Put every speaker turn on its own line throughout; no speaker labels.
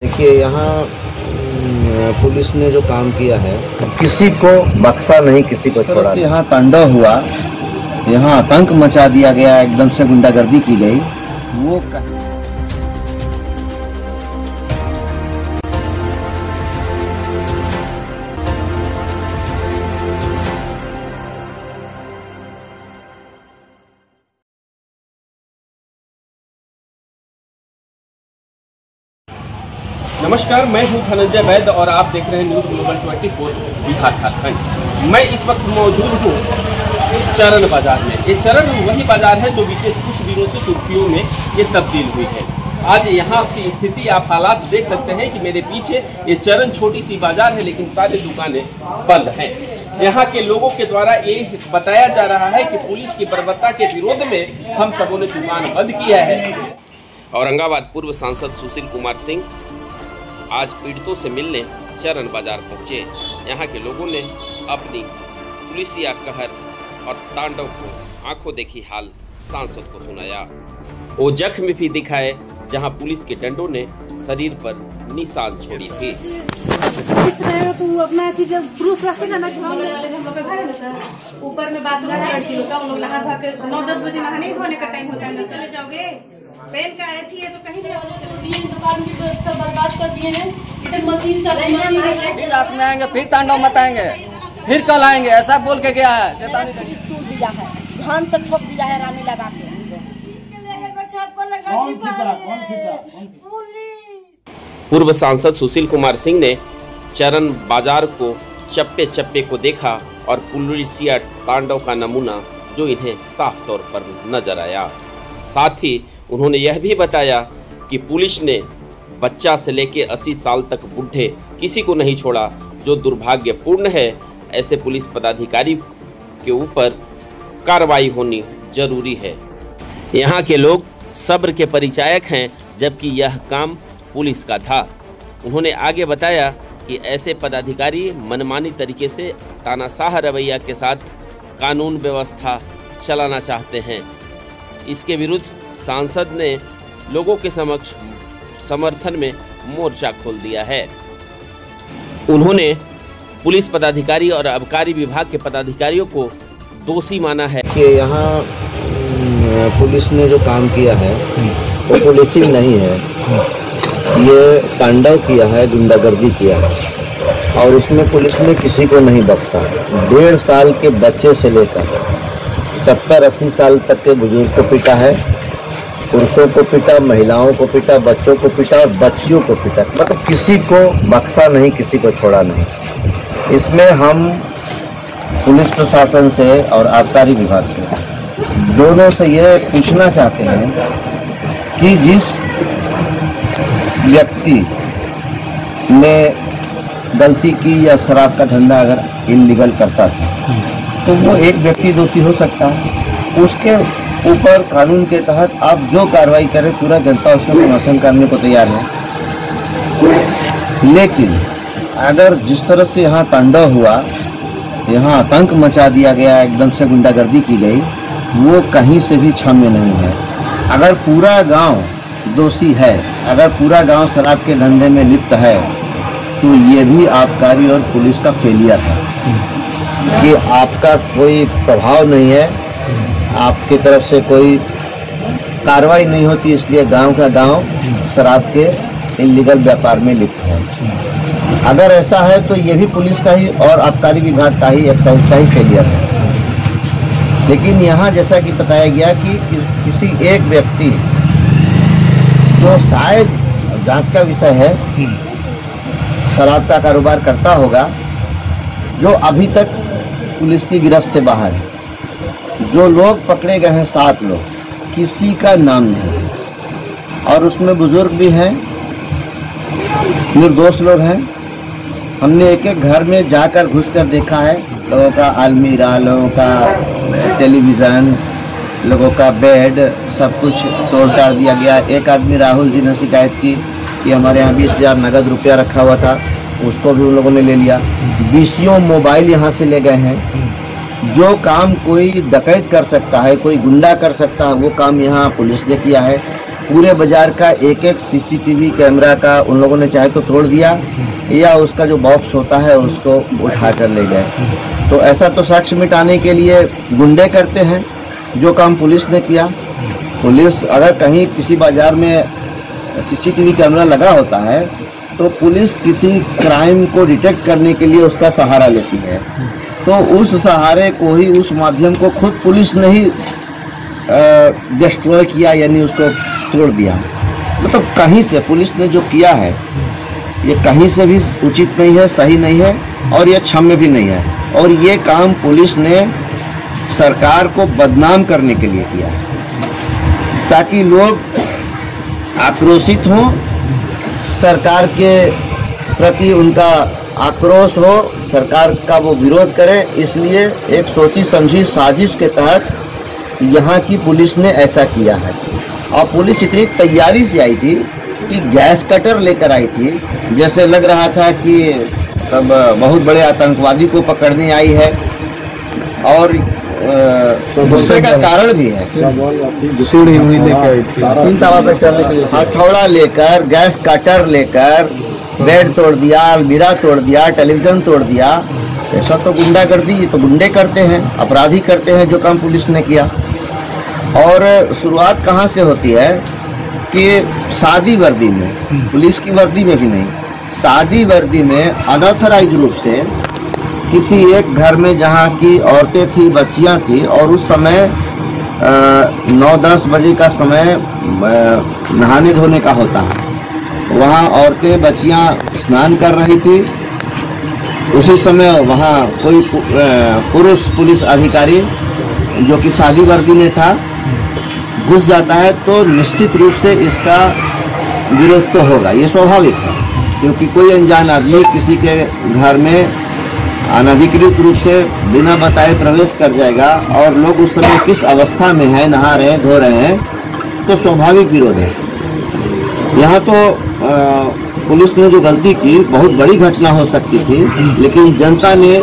देखिए यहाँ पुलिस ने जो काम किया है, किसी को बख्शा नहीं, किसी को छोड़ा। यहाँ तांडव हुआ, यहाँ आतंक मचा दिया गया, एकदम से गुंडागर्दी की गई। वो
नमस्कार, मैं हूं धनंजय वैद्य और आप देख रहे हैं न्यूज़ ग्लोबल 24 बिहार झारखंड। मैं इस वक्त मौजूद हूं चरण बाजार में। ये चरण वही बाजार है जो बीते कुछ दिनों से सुर्खियों में ये तब्दील हुई है। आज यहाँ की स्थिति, आप हालात देख सकते हैं कि मेरे पीछे ये चरण छोटी सी बाजार है, लेकिन सारी दुकानें बंद हैं। यहाँ के लोगों के द्वारा ये बताया जा रहा है कि पुलिस की बर्बरता के विरोध में हम सबों ने दुकान बंद किया है। औरंगाबाद पूर्व सांसद सुशील कुमार सिंह आज पीड़ितों से मिलने चरण बाजार पहुंचे। यहाँ के लोगों ने अपनी पुलिसिया कहर और तांडव को आंखों देखी हाल सांसद को सुनाया। वो जख्म भी दिखाए जहाँ पुलिस के डंडों ने शरीर पर निशान छोड़ी थी।
ऊपर में बाथरूम लड़की लोग का, उन लोग नहा धो के 9-10 बजे नहाने धोने का टाइम होता है, चले जाओगे। पहन का आई थी, ये तो कहीं भी
दुकान की व्यवस्था बर्बाद कर दिए हैं। इधर मशीन सब
रात में आएंगे, फिर तांडव मचाएंगे, फिर कल आएंगे, ऐसा बोल के गया है। चेतावनी
टूट दिया है, धान से ठोक दिया है रानी लगा के।
पूर्व सांसद सुशील कुमार सिंह ने चरण बाजार को चप्पे चप्पे को देखा और पुलिसिया तांडव का नमूना जो इन्हें साफ तौर पर नजर आया। साथ ही उन्होंने यह भी बताया कि पुलिस ने बच्चा से लेकर 80 साल तक बूढ़े किसी को नहीं छोड़ा, जो दुर्भाग्यपूर्ण है। ऐसे पुलिस पदाधिकारी के ऊपर कार्रवाई होनी जरूरी है। यहाँ के लोग सब्र के परिचायक हैं, जबकि यह काम पुलिस का था। उन्होंने आगे बताया कि ऐसे पदाधिकारी मनमानी तरीके से तानाशाह रवैया के साथ कानून व्यवस्था चलाना चाहते हैं। इसके विरुद्ध सांसद ने लोगों के समक्ष समर्थन में मोर्चा खोल दिया है। उन्होंने पुलिस पदाधिकारी और आबकारी विभाग के पदाधिकारियों को दोषी माना है
कि यहाँ पुलिस ने जो काम किया है वो पुलिसिंग नहीं है, ये तांडव किया है, गुंडागर्दी किया है। और इसमें पुलिस ने किसी को नहीं बख्शा। 1.5 साल के बच्चे से लेकर 70-80 साल तक के बुजुर्ग को पीटा है, पुरुषों को पीटा, महिलाओं को पीटा, बच्चों को पीटा और बच्चियों को पीटा। मतलब किसी को बख्शा नहीं, किसी को छोड़ा नहीं। इसमें हम पुलिस प्रशासन से और आबकारी विभाग से दोनों से ये पूछना चाहते हैं कि जिस व्यक्ति ने गलती की या शराब का धंधा अगर इल्लीगल करता था तो वो एक व्यक्ति दोषी हो सकता है। उसके ऊपर कानून के तहत आप जो कार्रवाई करें, पूरा जनता उसका समर्थन करने को तैयार है। लेकिन अगर जिस तरह से यहाँ तांडव हुआ, यहाँ आतंक मचा दिया गया, एकदम से गुंडागर्दी की गई, वो कहीं से भी क्षम्य नहीं है। अगर पूरा गांव दोषी है, अगर पूरा गांव शराब के धंधे में लिप्त है, तो ये भी आबकारी और पुलिस का फेलियर है कि आपका कोई प्रभाव नहीं है, आपकी तरफ से कोई कार्रवाई नहीं होती, इसलिए गांव का गांव शराब के इल्लीगल व्यापार में लिप्त है। अगर ऐसा है तो ये भी पुलिस का ही और आबकारी विभाग का ही, एक्साइज का ही फेलियर है। लेकिन यहाँ जैसा कि बताया गया कि किसी एक व्यक्ति जो शायद जांच का विषय है, शराब का कारोबार करता होगा, जो अभी तक पुलिस की गिरफ्त से बाहर है। जो लोग पकड़े गए हैं 7 लोग, किसी का नाम नहीं, और उसमें बुजुर्ग भी हैं, निर्दोष लोग हैं। हमने एक एक घर में जाकर घुसकर देखा है, लोगों का अलमीरा, लोगों का टेलीविज़न, लोगों का बेड, सब कुछ तोड़ ताड़ दिया गया। एक आदमी राहुल जी ने शिकायत की कि हमारे यहाँ 20,000 नगद रुपया रखा हुआ था, उसको भी उन लोगों ने ले लिया। 20 मोबाइल यहाँ से ले गए हैं। जो काम कोई डकैत कर सकता है, कोई गुंडा कर सकता है, वो काम यहाँ पुलिस ने किया है। पूरे बाजार का एक एक सीसीटीवी कैमरा का उन लोगों ने चाहे तो तोड़ दिया या उसका जो बॉक्स होता है उसको उठा कर ले गए। तो ऐसा तो साक्ष्य मिटाने के लिए गुंडे करते हैं, जो काम पुलिस ने किया। पुलिस अगर कहीं किसी बाजार में सीसीटीवी कैमरा लगा होता है तो पुलिस किसी क्राइम को डिटेक्ट करने के लिए उसका सहारा लेती है, तो उस सहारे को ही, उस माध्यम को खुद पुलिस ने ही डिस्ट्रॉय किया, यानी उसको तोड़ दिया। मतलब कहीं से पुलिस ने जो किया है ये कहीं से भी उचित नहीं है, सही नहीं है और ये क्षम्य भी नहीं है। और ये काम पुलिस ने सरकार को बदनाम करने के लिए किया है, ताकि लोग आक्रोशित हों, सरकार के प्रति उनका आक्रोश हो, सरकार का वो विरोध करें। इसलिए एक सोची समझी साजिश के तहत यहाँ की पुलिस ने ऐसा किया है। और पुलिस इतनी तैयारी से आई थी कि गैस कटर लेकर आई थी, जैसे लग रहा था कि तब बहुत बड़े आतंकवादी को पकड़ने आई है। और गुस्से का कारण भी है, हथौड़ा लेकर, गैस कटर लेकर बेड तोड़ दिया, अलमीरा तोड़ दिया, टेलीविजन तोड़ दिया। ऐसा तो गुंडागर्दी, ये तो गुंडे करते हैं, अपराधी करते हैं, जो काम पुलिस ने किया। और शुरुआत कहाँ से होती है कि सादी वर्दी में, पुलिस की वर्दी में भी नहीं, सादी वर्दी में अनऑथराइज रूप से किसी एक घर में जहाँ की औरतें थी, बच्चियाँ थी, और उस समय 9-10 बजे का समय नहाने धोने का होता है, वहाँ औरतें बच्चियाँ स्नान कर रही थी। उसी समय वहाँ कोई पुरुष पुलिस अधिकारी जो कि सादी वर्दी में था घुस जाता है, तो निश्चित रूप से इसका विरोध तो होगा, ये स्वाभाविक है, क्योंकि कोई अनजान आदमी किसी के घर में अनधिकृत रूप से बिना बताए प्रवेश कर जाएगा और लोग उस समय किस अवस्था में है, नहा रहे हैं, धो रहे हैं, तो स्वाभाविक विरोध है। यहाँ तो पुलिस ने जो गलती की, बहुत बड़ी घटना हो सकती थी, लेकिन जनता ने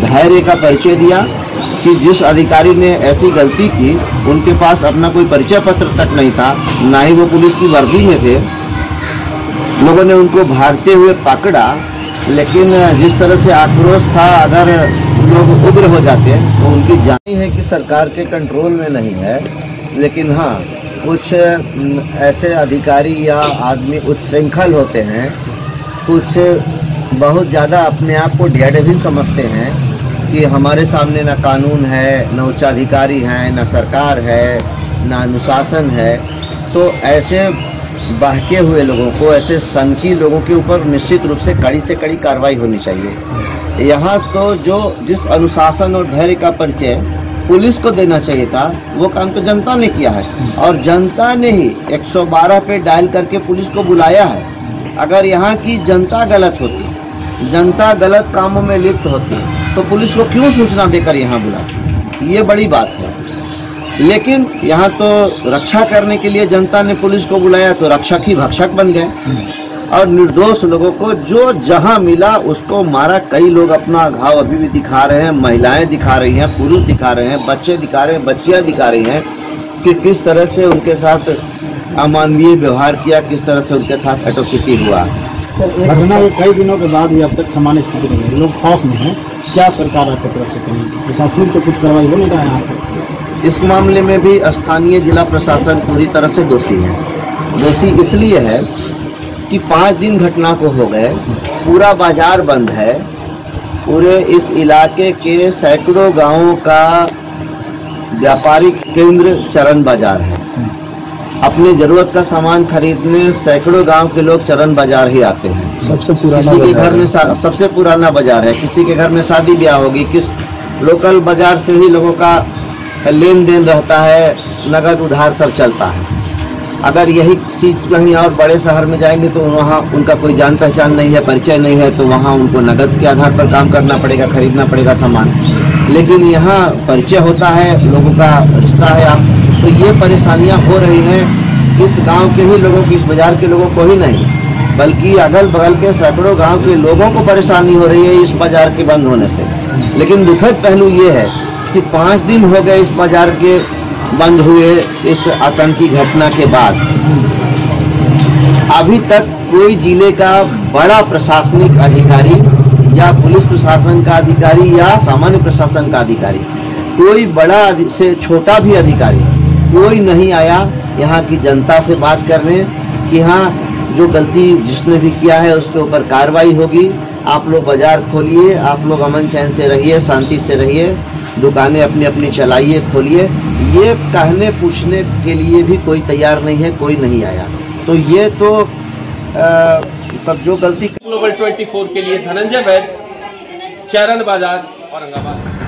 धैर्य का परिचय दिया कि जिस अधिकारी ने ऐसी गलती की उनके पास अपना कोई परिचय पत्र तक नहीं था, ना ही वो पुलिस की वर्दी में थे। लोगों ने उनको भागते हुए पकड़ा, लेकिन जिस तरह से आक्रोश था, अगर लोग उग्र हो जाते तो उनकी जान है कि सरकार के कंट्रोल में नहीं है। लेकिन हाँ, कुछ ऐसे अधिकारी या आदमी उच्छृंखल होते हैं, कुछ बहुत ज़्यादा अपने आप को डेयरडेविल समझते हैं कि हमारे सामने ना कानून है, ना उच्चाधिकारी हैं, ना सरकार है, ना अनुशासन है। तो ऐसे बहके हुए लोगों को, ऐसे सनकी लोगों के ऊपर निश्चित रूप से कड़ी से कड़ी कार्रवाई होनी चाहिए। यहाँ तो जो जिस अनुशासन और धैर्य का परिचय पुलिस को देना चाहिए था, वो काम तो जनता ने किया है। और जनता ने ही 112 पे डायल करके पुलिस को बुलाया है। अगर यहाँ की जनता गलत होती, जनता गलत कामों में लिप्त होती, तो पुलिस को क्यों सूचना देकर यहाँ बुलाती? ये बड़ी बात है। लेकिन यहाँ तो रक्षा करने के लिए जनता ने पुलिस को बुलाया, तो रक्षक ही भक्षक बन गए और निर्दोष लोगों को जो जहां मिला उसको मारा। कई लोग अपना घाव अभी भी दिखा रहे हैं, महिलाएं दिखा रही हैं, पुरुष दिखा रहे हैं, बच्चे दिखा रहे हैं, बच्चियां दिखा रही हैं कि किस तरह से उनके साथ अमानवीय व्यवहार किया, किस तरह से उनके साथ एट्रोसिटी हुआ।
घटना के कई दिनों के बाद भी अब तक सामान्य स्थिति नहीं है, लोग खौफ में हैं। क्या सरकार आपकी तरफ से करेगी? प्रशासन तो कुछ कार्रवाई हो नहीं रहा है यहाँ पर।
इस मामले में भी स्थानीय जिला प्रशासन पूरी तरह से दोषी है। दोषी इसलिए है कि 5 दिन घटना को हो गए, पूरा बाजार बंद है, पूरे इस इलाके के सैकड़ों गांवों का व्यापारिक केंद्र चरण बाजार है। अपनी जरूरत का सामान खरीदने सैकड़ों गांव के लोग चरण बाजार ही आते हैं।
सबसे पुराना
किसी के घर में सबसे पुराना बाजार है, किसी के घर में शादी ब्याह होगी, किस लोकल बाजार से ही लोगों का लेन देन रहता है, नगद उधार सब चलता है। अगर यही चीज कहीं और बड़े शहर में जाएंगे तो वहाँ उनका कोई जान पहचान नहीं है, परिचय नहीं है, तो वहाँ उनको नगद के आधार पर काम करना पड़ेगा, खरीदना पड़ेगा सामान। लेकिन यहाँ परिचय होता है, लोगों का रिश्ता है। तो ये परेशानियाँ हो रही हैं इस गांव के ही लोगों की, इस बाजार के लोगों को ही नहीं, बल्कि अगल बगल के सैकड़ों गांव के लोगों को परेशानी हो रही है इस बाजार के बंद होने से। लेकिन दुखद पहलू ये है कि 5 दिन हो गए इस बाजार के बंद हुए इस आतंकी घटना के बाद, अभी तक कोई जिले का बड़ा प्रशासनिक अधिकारी या पुलिस प्रशासन का अधिकारी या सामान्य प्रशासन का अधिकारी, कोई बड़ा से छोटा भी अधिकारी कोई नहीं आया यहाँ की जनता से बात करने कि हाँ जो गलती जिसने भी किया है उसके ऊपर कार्रवाई होगी, आप लोग बाजार खोलिए, आप लोग अमन चैन से रहिए, शांति से रहिए, दुकानें अपनी अपनी चलाइए, खोलिए। ये कहने पूछने के लिए भी कोई तैयार नहीं है, कोई नहीं आया। तो ये तो तब जो गलती।
ग्लोबल 24 के लिए धनंजय वैद, चरण बाजार, औरंगाबाद।